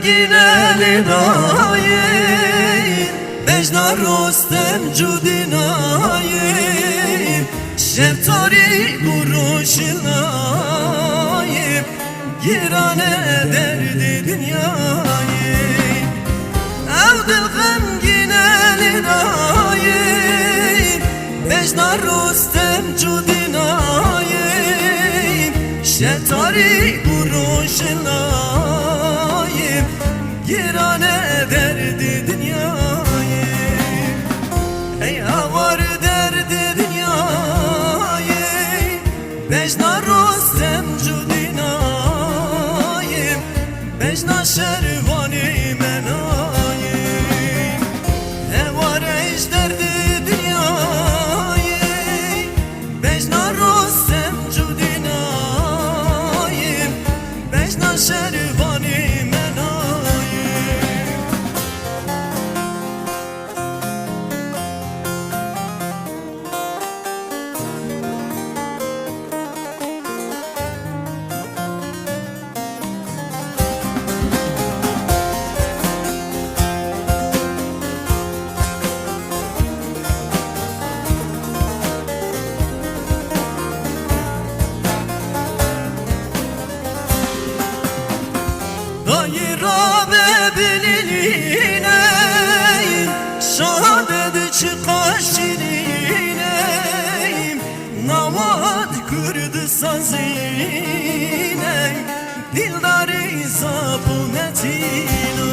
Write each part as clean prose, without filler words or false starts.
غمگینه لنایی بجنا رستم جودینایی شب تاری بروشنایی گیرانه درد دنیایی او دل غمگینه لنایی بجنا رستم جودینایی شب تاری بروشنایی گیرانه درد دنیایی ای آوار درد دنیایی بجنا رستم جودینایی بجنا شروانی منایی اوارش درد دنیایی بجنا رستم جودینایی بجنا شروانی دایره ببینینه شهادت چقاشینینه نواد کرد سازینه دلداری زبونتینه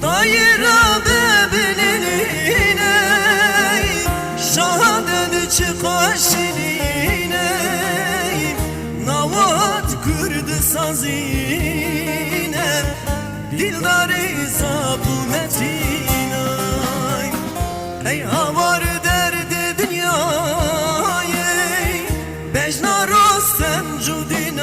دایره ببینینه شهادت چقاشینینه نواد کرد سازینه دلداری زبونتینه ای آوار درد دنیایی بجنا رستم جودینایی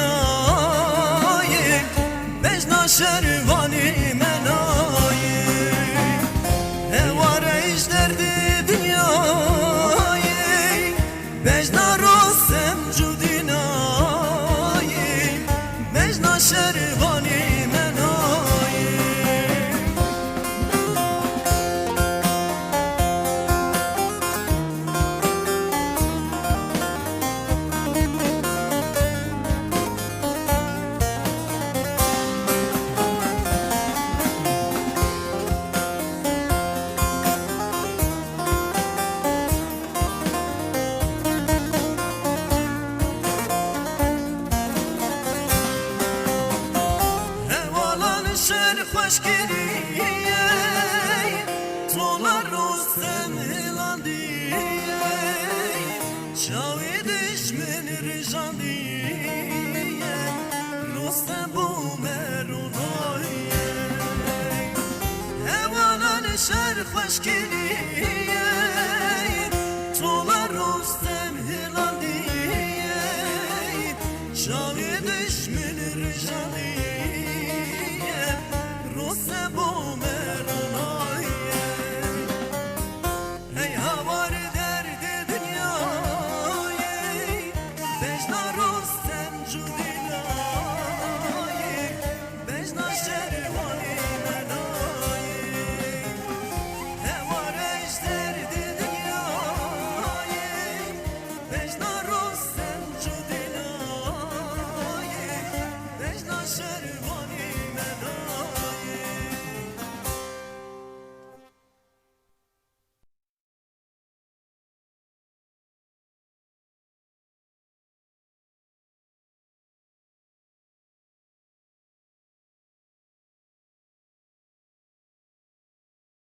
بجنا شروانی منایی اوارش درد دنیایی بجنا رستم جودینایی بجنا شروانی خوشگیریه تولا رستم هلاندیه چاوی دشمن رجاندیه رستم بومرونایه هوالان شهر خوشگیریه تولا رستم هلاندیه چاوی دشمن رجاندیه